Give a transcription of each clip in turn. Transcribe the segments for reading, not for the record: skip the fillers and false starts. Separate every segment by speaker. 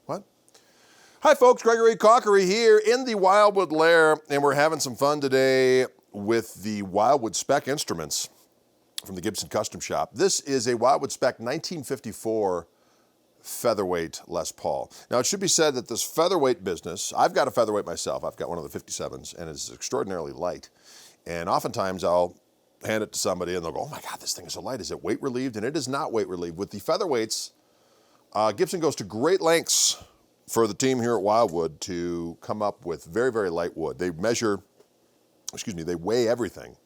Speaker 1: What? Hi folks, Gregory Cockery here in the Wildwood Lair, and we're having some fun today with the Wildwood Spec instruments from the Gibson Custom Shop. This is a Wildwood Spec 1954 Featherweight Les Paul. Now it should be said that this featherweight business, I've got a featherweight myself, I've got one of the 57s, and it's extraordinarily light. And oftentimes I'll hand it to somebody and they'll go, oh my God, this thing is so light, is it weight relieved? And it is not weight relieved. With the featherweights, Gibson goes to great lengths for the team here at Wildwood to come up with very, very light wood. They they weigh everything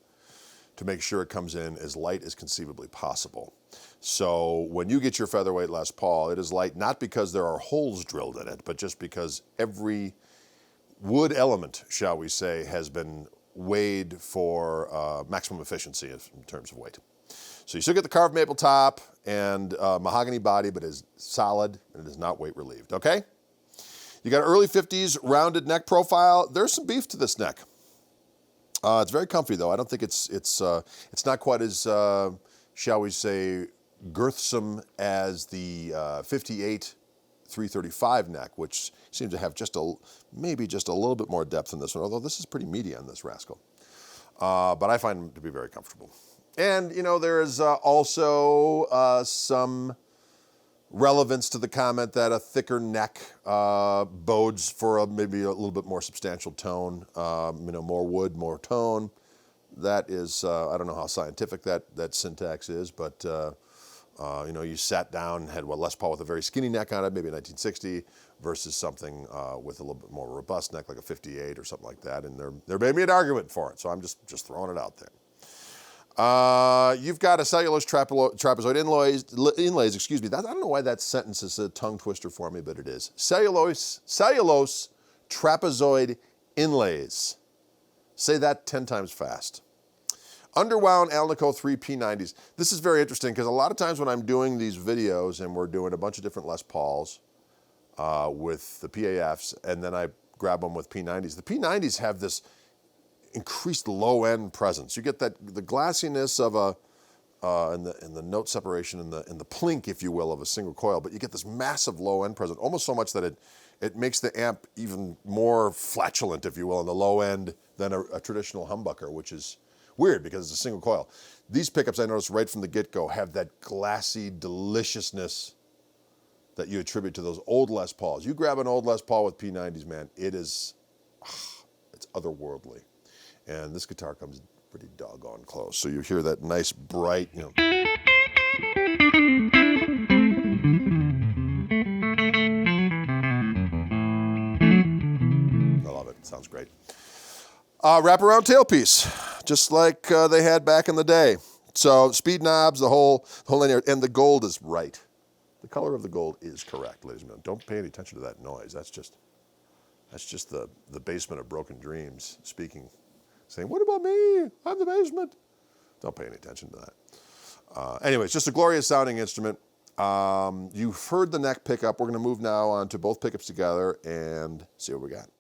Speaker 1: to make sure it comes in as light as conceivably possible. So when you get your featherweight Les Paul, it is light not because there are holes drilled in it, but just because every wood element, shall we say, has been weighed for maximum efficiency in terms of weight. So you still get the carved maple top and mahogany body, but it is solid and it is not weight relieved, okay? You got early 50s rounded neck profile. There's some beef to this neck. It's very comfy though. I don't think it's not quite as, shall we say, girthsome as the 58 335 neck, which seems to have maybe just a little bit more depth in this one, although this is pretty meaty on this rascal. But I find them to be very comfortable. And, you know, there is also some relevance to the comment that a thicker neck bodes for maybe a little bit more substantial tone, more wood, more tone. That is, I don't know how scientific that syntax is, but, you sat down and had Les Paul with a very skinny neck on it, maybe a 1960, versus something with a little bit more robust neck, like a 58 or something like that. And there may be an argument for it, so I'm just throwing it out there. You've got a cellulose trapezoid inlays, excuse me. I don't know why that sentence is a tongue twister for me, but it is. Cellulose trapezoid inlays. Say that 10 times fast. Underwound Alnico 3 P90s. This is very interesting because a lot of times when I'm doing these videos and we're doing a bunch of different Les Pauls with the PAFs, and then I grab them with P90s. The P90s have this increased low end presence. You get the glassiness of and the note separation and the plink, if you will, of a single coil, but you get this massive low end presence, almost so much that it makes the amp even more flatulent, if you will, in the low end than a traditional humbucker, which is weird because it's a single coil. These pickups, I noticed right from the get-go, have that glassy deliciousness that you attribute to those old Les Pauls. You grab an old Les Paul with P90s, man, it's otherworldly. And this guitar comes pretty doggone close. So you hear that nice, bright, I love it. It sounds great. Wraparound tailpiece, just like they had back in the day. So speed knobs, the whole linear, and the gold is right. The color of the gold is correct, ladies and gentlemen. Don't pay any attention to that noise. That's just the basement of broken dreams speaking. Saying, what about me? I'm the basement. Don't pay any attention to that. Anyways, just a glorious sounding instrument. You've heard the neck pickup. We're going to move now on to both pickups together and see what we got.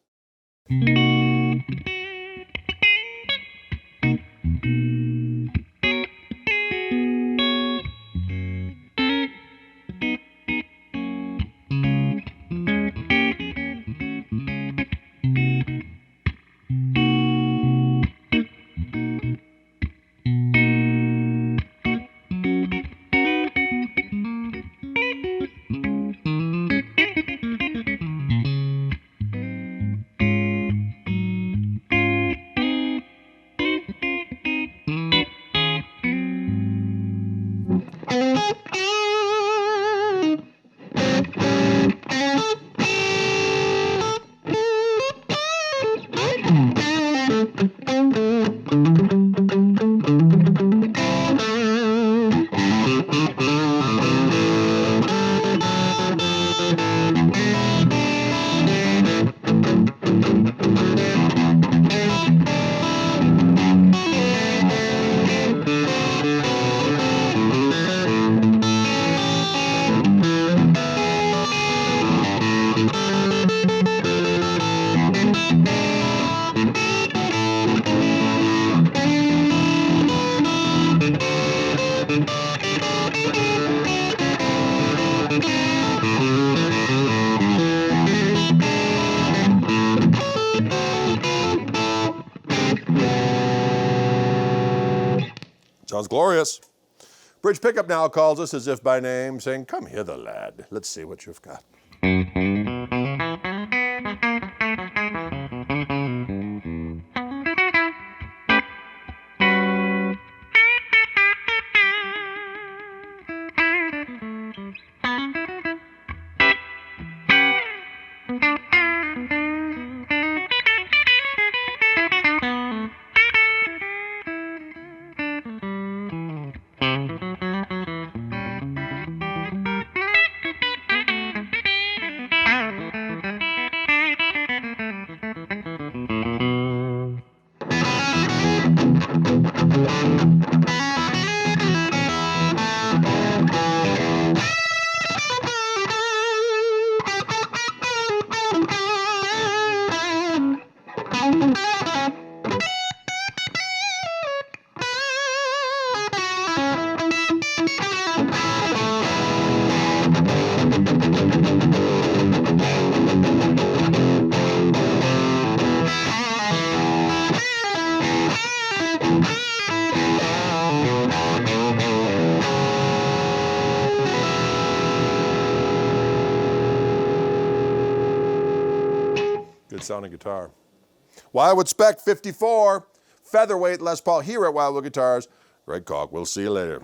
Speaker 1: Sounds glorious. Bridge Pickup now calls us as if by name, saying, come hither, lad. Let's see what you've got. Good sounding guitar. Wildwood Spec 54, Featherweight Les Paul here at Wildwood Guitars. Greg Koch, we'll see you later.